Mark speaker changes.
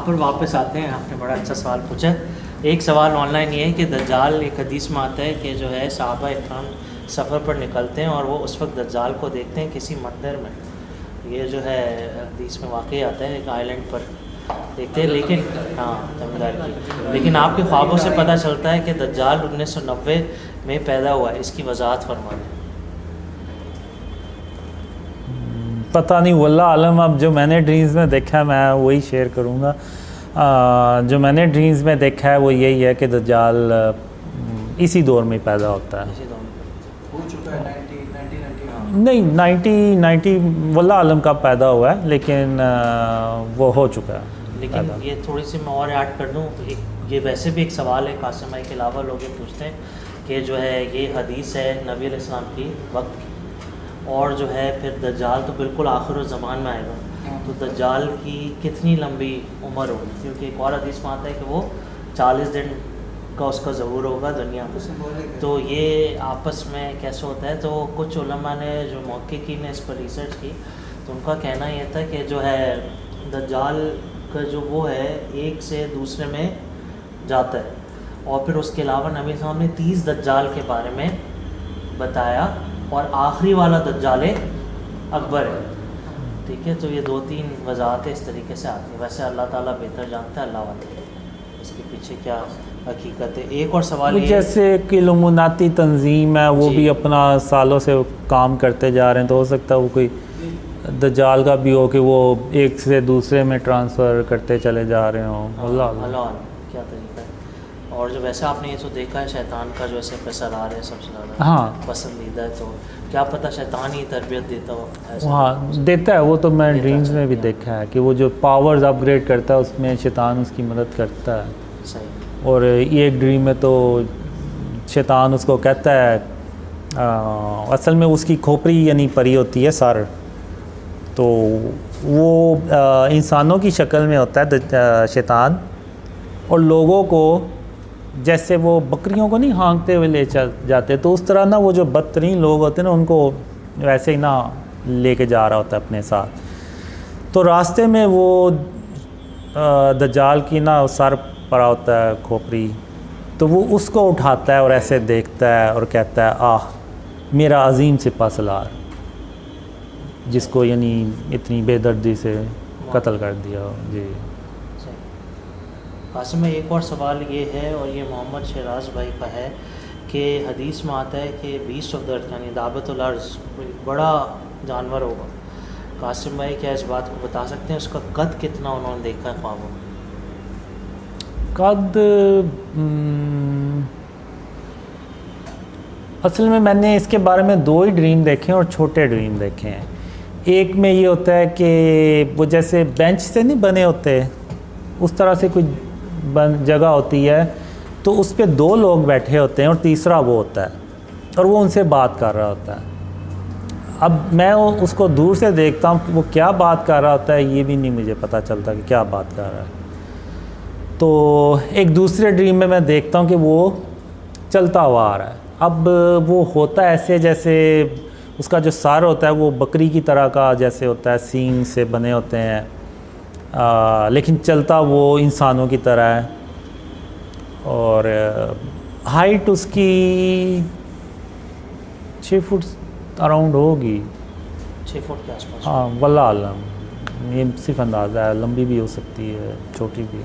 Speaker 1: पर वापस आते हैं। आपने बड़ा अच्छा सवाल पूछा। एक सवाल ऑनलाइन ये है कि दज्जाल, एक हदीस में आता है कि जो है सहाबा इकराम सफ़र पर निकलते हैं और वो उस वक्त दज्जाल को देखते हैं किसी मंदिर में। ये जो है हदीस में वाकई आता है, एक आइलैंड पर देखते हैं। लेकिन हाँ, तमिलनाडु की, लेकिन आपके ख्वाबों से पता चलता है कि दज्जाल 1990 में पैदा हुआ है। इसकी वजाहत फरमा दें।
Speaker 2: पता नहीं, वल्लाह आलम। अब जो मैंने ड्रीम्स में देखा है मैं वही शेयर करूँगा। जो मैंने ड्रीम्स में देखा है वो यही है कि दज्जाल इसी दौर में पैदा होता है।
Speaker 1: इसी दौर में
Speaker 3: हो चुका है 90
Speaker 2: नहीं, 90 वल्लाह आलम का पैदा हुआ है, लेकिन वो हो चुका है।
Speaker 1: लेकिन ये थोड़ी सी मैं और ऐड कर दूँ, ये वैसे भी एक सवाल है कासिम भाई के अलावा लोग ये पूछते हैं कि जो है ये हदीस है नबी अलैहिस्सलाम की वक्त की, और जो है फिर दज्जाल तो बिल्कुल आखिर ज़मान में आएगा, तो दज्जाल की कितनी लंबी उम्र होगी? क्योंकि एक और हदीस में आता है कि वो 40 दिन का उसका ज़हूर होगा दुनिया में। तो ये आपस में कैसे होता है? तो कुछ उलमा ने जो मुहक्किकीन ने इस पर रिसर्च की तो उनका कहना ये था कि जो है दज्जाल का जो वो है एक से दूसरे में जाता है, और फिर उसके अलावा नबी साहब ने 30 दज्जाल के बारे में बताया, और आखिरी वाला दज्जाल अकबर है। ठीक है, तो ये 2-3 वजाहतें इस तरीके से आती हैं। वैसे अल्लाह ताला बेहतर जानता है, अल्लाह वाला इसके पीछे क्या हकीकत है। एक और सवाल ये,
Speaker 2: जैसे कि इल्लुमिनाती तंजीम है, वो भी अपना सालों से काम करते जा रहे हैं, तो हो सकता है वो कोई दज्जाल का भी हो कि वो एक से दूसरे में ट्रांसफ़र करते चले जा रहे हों। अल्लाह
Speaker 1: क्या तरीका है। और जो वैसे आपने ये तो देखा है शैतान का जो ऐसे पैसा ला रहे हैं सबसे ज़्यादा
Speaker 2: हाँ
Speaker 1: पसंदीदा है, तो क्या पता शैतान ही तरबियत देता हो?
Speaker 2: हाँ, देता है वो तो। मैं ड्रीम्स में भी देखा है कि वो जो पावर्स अपग्रेड करता है उसमें शैतान उसकी मदद करता है।
Speaker 1: सही।
Speaker 2: और ये एक ड्रीम में तो शैतान उसको कहता है, असल में उसकी खोपड़ी यानी परी होती है सर, तो वो इंसानों की शक्ल में होता है शैतान, और लोगों को जैसे वो बकरियों को नहीं हाँकते हुए ले चल जाते, तो उस तरह ना वो जो बदतरीन लोग होते हैं ना उनको वैसे ही ना लेके जा रहा होता है अपने साथ। तो रास्ते में वो दज्जाल की ना सर पड़ा होता है खोपड़ी, तो वो उसको उठाता है और ऐसे देखता है और कहता है, आह मेरा अजीम सिपा सलार, जिसको यानी इतनी बेदर्दी से कत्ल कर दिया। जी
Speaker 1: कासिम में एक और सवाल ये है, और ये मोहम्मद शहराज भाई का है कि हदीस में आता है कि बीस्ट ऑफ द अर्थ यानी दाबतुल अर्ज़ बड़ा जानवर होगा। कासिम भाई क्या इस बात को बता सकते हैं उसका कद कितना उन्होंने देखा है ख्वाबों में?
Speaker 2: कद असल में मैंने इसके बारे में 2 ही ड्रीम देखे हैं, और छोटे ड्रीम देखे हैं। एक में ये होता है कि वो जैसे बेंच से नहीं बने होते, उस तरह से कोई जगह होती है, तो उस पे 2 लोग बैठे होते हैं और तीसरा वो होता है, और वो उनसे बात कर रहा होता है। अब मैं उसको दूर से देखता हूँ, वो क्या बात कर रहा होता है ये भी नहीं मुझे पता चलता कि क्या बात कर रहा है। तो एक दूसरे ड्रीम में मैं देखता हूँ कि वो चलता हुआ आ रहा है। अब वो होता ऐसे जैसे उसका जो सर होता है वो बकरी की तरह का जैसे होता है, सींग से बने होते हैं, लेकिन चलता वो इंसानों की तरह है, और हाइट उसकी 6 फुट अराउंड होगी।
Speaker 1: 6 फुट के आसपास?
Speaker 2: हाँ, वल्लाह आलम, ये सिर्फ अंदाज़ा है, लंबी भी हो सकती है छोटी भी।